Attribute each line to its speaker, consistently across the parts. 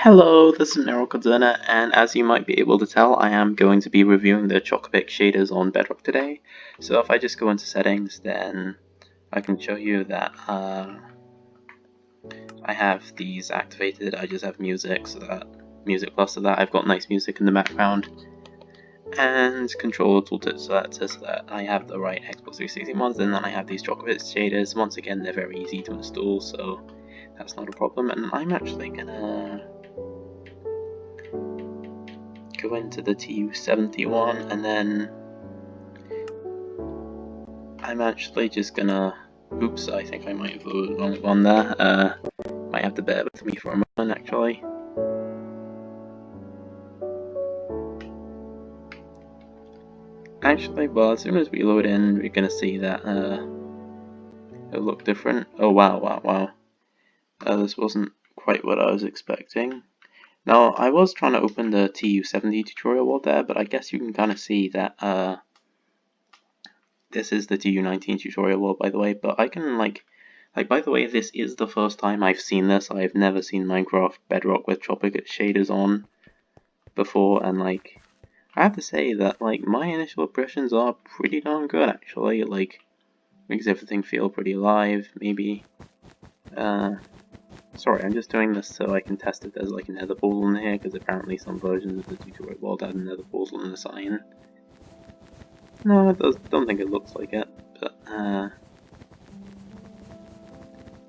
Speaker 1: Hello, this is Miracledurner, and as you might be able to tell, I am going to be reviewing the Chocapic shaders on Bedrock today. So if I just go into settings, then I can show you that I have these activated. I just have music, so that music plus so that I've got nice music in the background, and controller tooltip selector so that I have the right Xbox 360 ones, and then I have these Chocapic shaders. Once again, they're very easy to install, so that's not a problem, and I'm actually gonna go into the TU71, and then I'm actually just gonna, oops, I think I might have voted the wrong one there, might have to bear with me for a moment actually. Actually, well, as soon as we load in, we're gonna see that it'll look different. Oh wow. This wasn't quite what I was expecting. Now, I was trying to open the TU70 tutorial world there, but I guess you can kind of see that this is the TU19 tutorial world, by the way, but I can, by the way, this is the first time I've seen this. I've never seen Minecraft Bedrock with Chocapic shaders on before, and, I have to say that, my initial impressions are pretty darn good, actually. Makes everything feel pretty alive, maybe. Sorry, I'm just doing this so I can test if there's, a nether portal in here, because apparently some versions of the tutorial world had a nether portal in the sign. No, don't think it looks like it, but,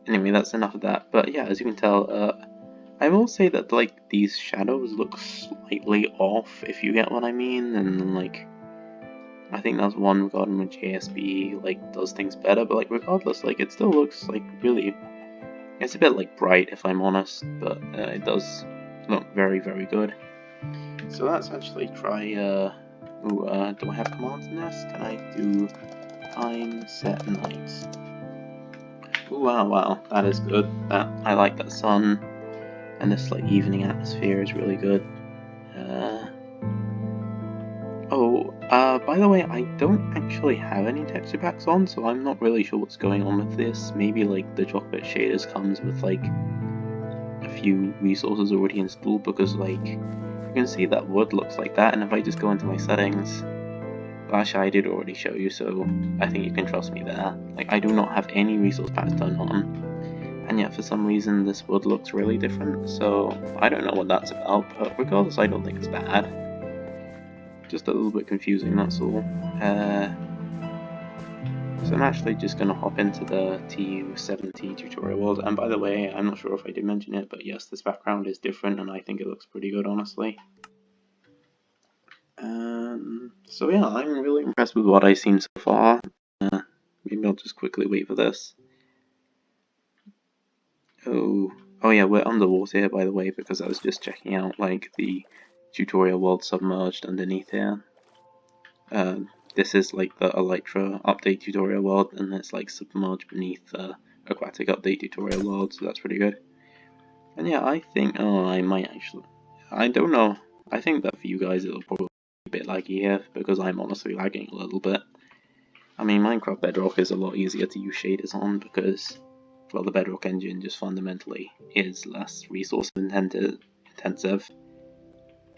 Speaker 1: anyway, that's enough of that. But yeah, as you can tell, I will say that, these shadows look slightly off, if you get what I mean, and, I think that's one regarding when JSB, does things better, but, regardless, it still looks, really, it's a bit, bright, if I'm honest, but, it does look very, very good. So let's actually try, do I have commands in this? Can I do time set night? Ooh, wow, that is good. I like that sun, and this evening atmosphere is really good. By the way, I don't actually have any texture packs on, so I'm not really sure what's going on with this. Maybe the Chocapic shaders comes with a few resources already installed, because you can see that wood looks like that, and if I just go into my settings, actually I did already show you, so I think you can trust me there. I do not have any resource packs turned on, and yet for some reason this wood looks really different, so I don't know what that's about, but regardless I don't think it's bad. Just a little bit confusing, that's all. So I'm actually just going to hop into the TU70 tutorial world, and by the way, I'm not sure if I did mention it, but yes, this background is different and I think it looks pretty good, honestly. So yeah, I'm really impressed with what I've seen so far. Maybe I'll just quickly wait for this. Oh yeah, we're underwater here, by the way, because I was just checking out the tutorial world submerged underneath here. This is the Elytra update tutorial world, and it's submerged beneath the aquatic update tutorial world, so that's pretty good. And yeah, I think, I might actually, I don't know, I think that for you guys it'll probably be a bit laggy here, because I'm honestly lagging a little bit. I mean, Minecraft Bedrock is a lot easier to use shaders on, because, well, the Bedrock engine just fundamentally is less resource intensive.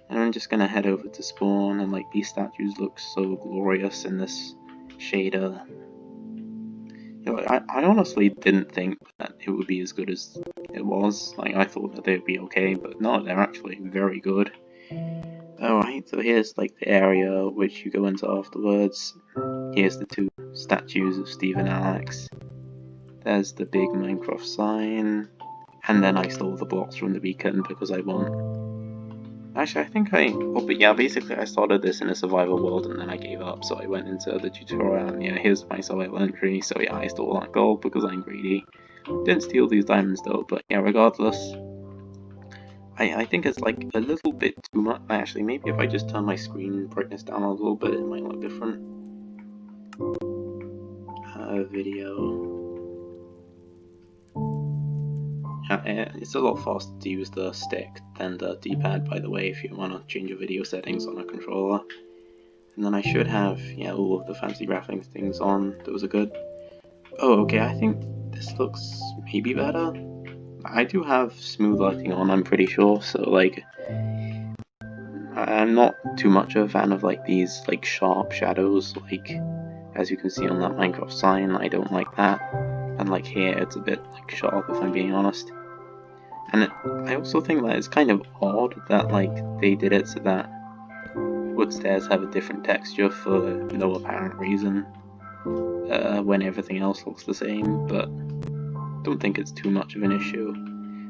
Speaker 1: And I'm just gonna head over to spawn, and these statues look so glorious in this shader. I honestly didn't think that it would be as good as it was. I thought that they would be okay, but no, they're actually very good. Alright, so here's the area which you go into afterwards. Here's the two statues of Steve and Alex. There's the big Minecraft sign. And then I stole the blocks from the beacon because I want. Actually, I think but yeah, basically I started this in a survival world and then I gave up, so I went into the tutorial, and yeah, here's my survival entry, so yeah, I stole that gold because I'm greedy. Didn't steal these diamonds though, but yeah, regardless, I think it's a little bit too much. Actually, maybe if I just turn my screen brightness down a little bit, it might look different. Video. It's a lot faster to use the stick than the D-pad, by the way, if you want to change your video settings on a controller. And then I should have, yeah, all of the fancy graphics things on. Those are good. Oh, okay, I think this looks maybe better. I do have smooth lighting on, I'm pretty sure, so like I'm not too much of a fan of like these like sharp shadows, like as you can see on that Minecraft sign. I don't like that, and like here it's a bit like sharp if I'm being honest. And I also think that it's kind of odd that like they did it so that wood stairs have a different texture for no apparent reason, when everything else looks the same, but don't think it's too much of an issue.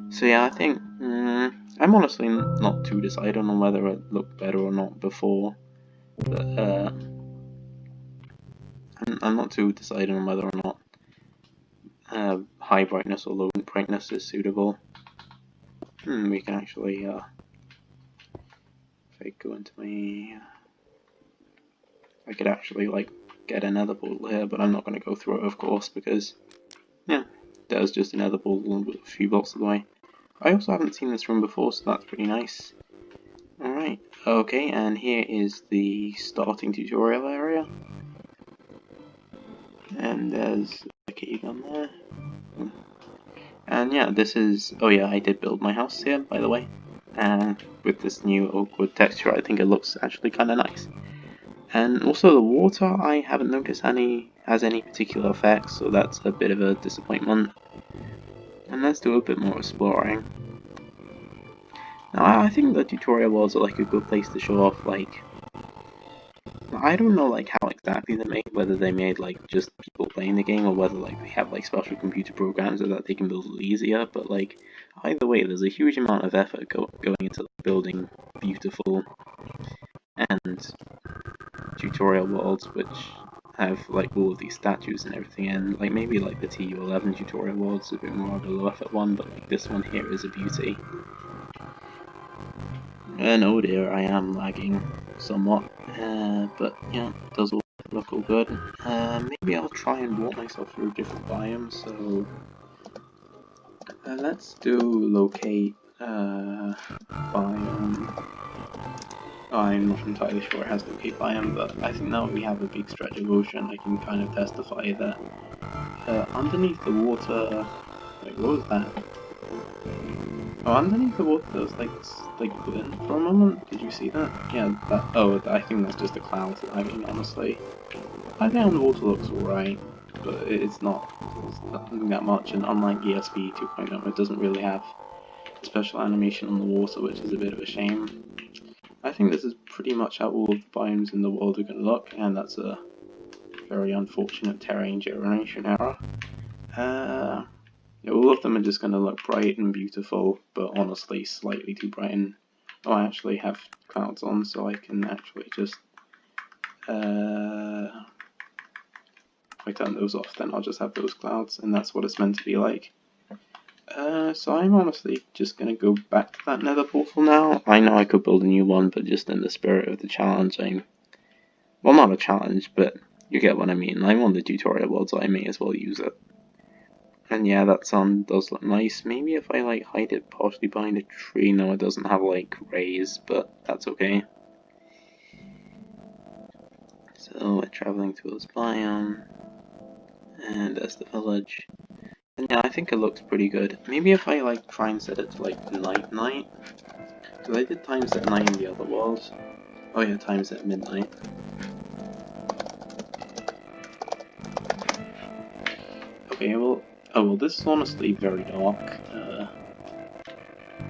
Speaker 1: So yeah, I think I'm honestly not too decided on whether it looked better or not before, but I'm not too decided on whether or not high brightness or low brightness is suitable. We can actually, if I go into my, I could actually like get another portal here, but I'm not going to go through it, of course, because yeah, there's just another portal a few blocks away. I also haven't seen this room before, so that's pretty nice. Alright, okay, and here is the starting tutorial area. And there's a cave down there. And yeah, this is, oh yeah, I did build my house here, by the way. And with this new oak wood texture, I think it looks actually kind of nice. And also the water, I haven't noticed has any particular effects, so that's a bit of a disappointment. And let's do a bit more exploring. Now, I think the tutorial worlds are like a good place to show off, like, I don't know like how exactly they made, whether they made like just people playing the game or whether like they have like special computer programs so that they can build it easier, but like either way there's a huge amount of effort going into building beautiful and tutorial worlds which have like all of these statues and everything, and like maybe like the TU11 tutorial world's a bit more of a low effort one, but like this one here is a beauty. And oh dear, I am lagging somewhat, but yeah, it does look all good. Maybe I'll try and walk myself through different biomes, so let's do locate biome. Oh, I'm not entirely sure it has locate biome, but I think now we have a big stretch of ocean, I can kind of testify that underneath the water, wait, what was that? Oh, underneath the water there was like glint for a moment. Did you see that? Yeah, that. Oh, I think that's just the clouds lagging, honestly. I think underwater looks alright, but it's not that much, and unlike ESP 2.0, it doesn't really have special animation on the water, which is a bit of a shame. I think this is pretty much how all of the biomes in the world are going to look, and that's a very unfortunate terrain generation error. Yeah, all of them are just going to look bright and beautiful, but honestly slightly too bright. And oh, I actually have clouds on, so I can actually just if I turn those off, then I'll just have those clouds, and that's what it's meant to be like. So I'm honestly just going to go back to that nether portal now. I know I could build a new one, but just in the spirit of the challenge, well, not a challenge, but you get what I mean. I'm on the tutorial world, so I may as well use it. And yeah, that sun does look nice. Maybe if I like hide it partially behind a tree. No, it doesn't have like rays, but that's okay. So we're traveling through this biome, and there's the village. And yeah, I think it looks pretty good. Maybe if I like try and set it to like night, because I did times at night in the other world. Oh yeah, times at midnight. Okay, well, oh well, this is honestly very dark.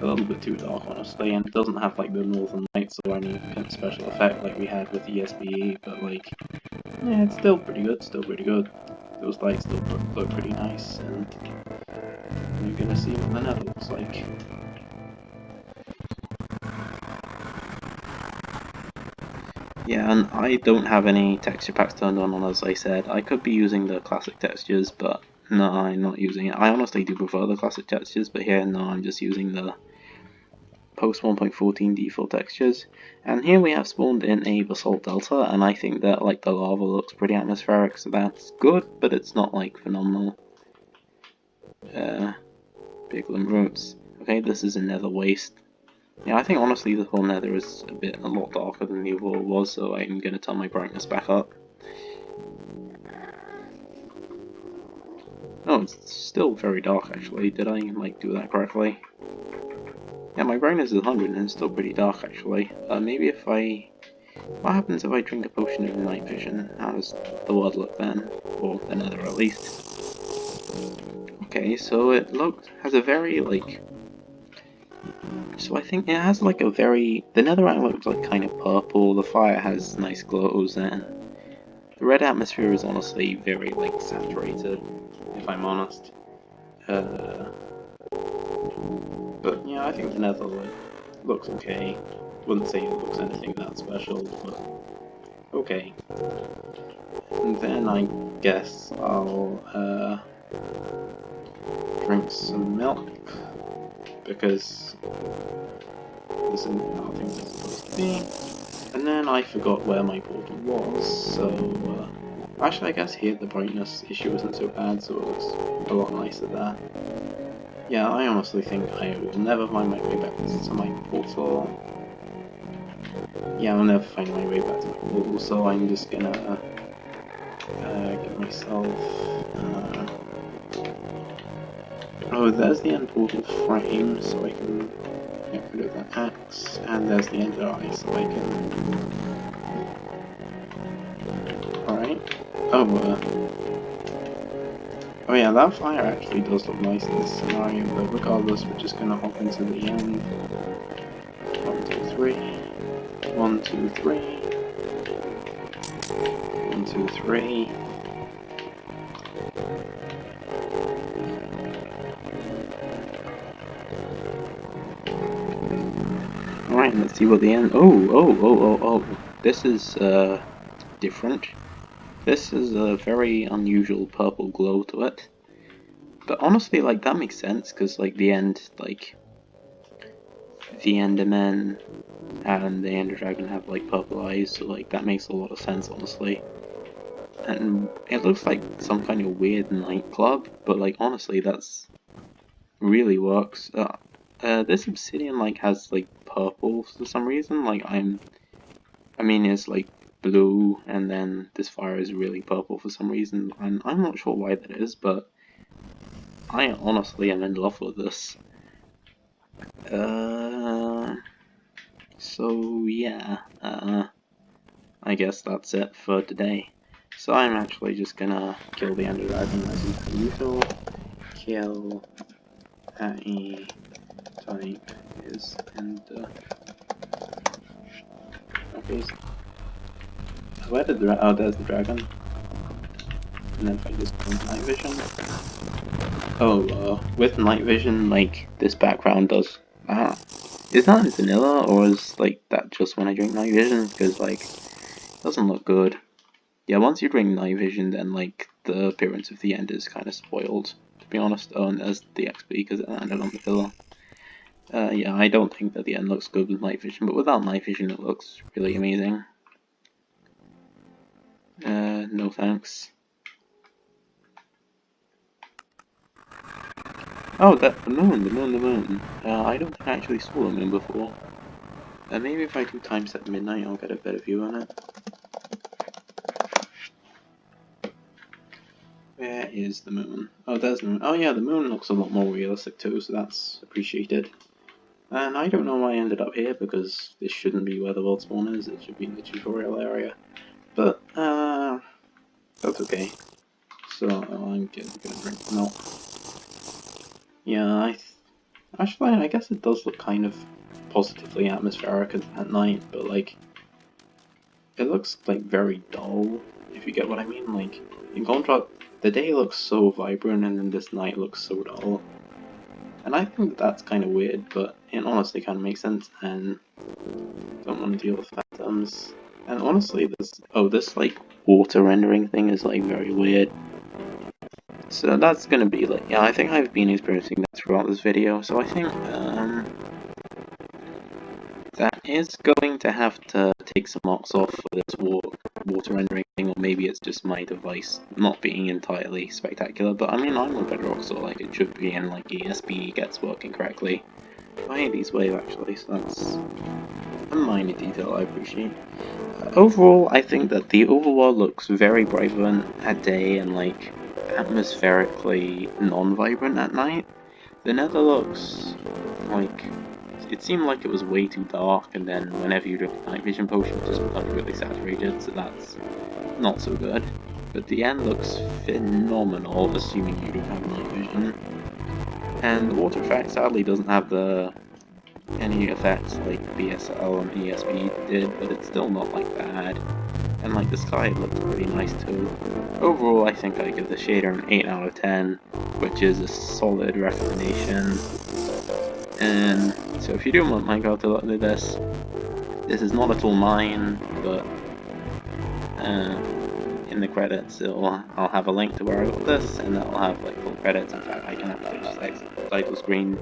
Speaker 1: A little bit too dark, honestly, and it doesn't have like the northern lights or any kind of special effect like we had with ESB, but like, yeah, it's still pretty good, Those lights still look pretty nice, and you're gonna see what the nether looks like. Yeah, and I don't have any texture packs turned on, as I said. I could be using the classic textures, but no, I'm not using it. I honestly do prefer the classic textures, but here, no, I'm just using the post 1.14 default textures. And here we have spawned in a basalt delta, and I think that like the lava looks pretty atmospheric, so that's good, but it's not like phenomenal. Big limb roots. Okay, this is a nether waste. Yeah, I think honestly the whole nether is a lot darker than the overall was, so I'm gonna turn my brightness back up. Oh, it's still very dark actually. Did I like do that correctly? Yeah, my brightness is 100 and it's still pretty dark actually. Maybe if I... What happens if I drink a potion of night vision? How does the world look then? Or the nether at least. Okay, so it has a very like... So I think it has like a very... The netherite looks like kind of purple, the fire has nice glows, and the red atmosphere is honestly very like saturated, if I'm honest. But yeah, I think the nether looks okay. Wouldn't say it looks anything that special, but okay. And then I guess I'll drink some milk, because this isn't how things are supposed to be. And then I forgot where my portal was, so actually I guess here the brightness issue isn't so bad, so it looks a lot nicer there. Yeah, I honestly think I will never find my way back to my portal. Yeah, I'll never find my way back to my portal, so I'm just gonna get myself... Oh, there's the end portal frame, so I can get rid of that axe, and there's the end eye, so I can... Alright. Oh yeah, that fire actually does look nice in this scenario, but regardless, we're just gonna hop into the end. 1, 2, 3. 1, 2, 3. 1, 2, 3. Alright, let's see what the end... Oh. This is, different. This is a very unusual purple glow to it. But honestly, like, that makes sense, because, like, the end, like... The Enderman and the Ender Dragon have, like, purple eyes, so, like, that makes a lot of sense, honestly. And it looks like some kind of weird nightclub, but, like, honestly, that's... really works. This obsidian, like, has, like, purple for some reason, like, I mean, it's, like, blue, and then this fire is really purple for some reason, and I'm not sure why that is, but I honestly am in love with this. So yeah, I guess that's it for today. So I'm actually just gonna kill the Ender Dragon as usual. Kill A type is Ender. Okay, so where did the... Oh, there's the dragon. And then if I just go into night vision... Oh, with night vision, like, this background does... is that in vanilla, or is, like, that just when I drink night vision? Because, like, it doesn't look good. Yeah, once you drink night vision, then, like, the appearance of the end is kind of spoiled, to be honest. Oh, and there's the XP, because it landed on the pillar. Yeah, I don't think that the end looks good with night vision, but without night vision it looks really amazing. No thanks. Oh, the moon. I don't think I actually saw the moon before. Maybe if I do time set midnight, I'll get a better view on it. Where is the moon? Oh, there's the moon. Oh yeah, the moon looks a lot more realistic too, so that's appreciated. And I don't know why I ended up here, because this shouldn't be where the world spawn is, it should be in the tutorial area. But, that's okay. So, I'm gonna drink milk. Yeah, actually, I guess it does look kind of positively atmospheric at night, but, like, it looks, like, very dull, if you get what I mean. Like, in contrast, the day looks so vibrant, and then this night looks so dull. And I think that's kind of weird, but it honestly kind of makes sense, and don't want to deal with phantoms. And honestly, this like water rendering thing is like very weird. So that's gonna be like, yeah, I think I've been experiencing that throughout this video. So I think that is going to have to take some marks off for this water rendering thing, or maybe it's just my device not being entirely spectacular. But I mean, I'm on Bedrock, so like it should be, and like ESP gets working correctly. I hate these waves actually, so that's a minor detail I appreciate. Overall, I think that the overworld looks very vibrant at day, and like atmospherically non-vibrant at night. The nether looks like, it seemed like it was way too dark, and then whenever you drink a night vision potion it just becomes really saturated, so that's not so good. But the end looks phenomenal, assuming you don't have night vision. And the water effect sadly doesn't have any effects like BSL and ESP did, but it's still not like bad. And like the sky looks pretty nice too. Overall, I think I give the shader an 8 out of 10, which is a solid recommendation. And so if you do want Minecraft to look like this is not at all mine, but in the credits I'll have a link to where I got this, and that'll have like full credits. In fact, I can actually just exit the title screen,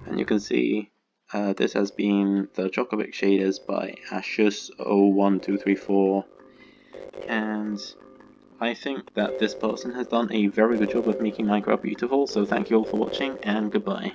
Speaker 1: and you can see this has been the Chocapic shaders by Ashus01234, and I think that this person has done a very good job of making Minecraft beautiful, so thank you all for watching, and goodbye.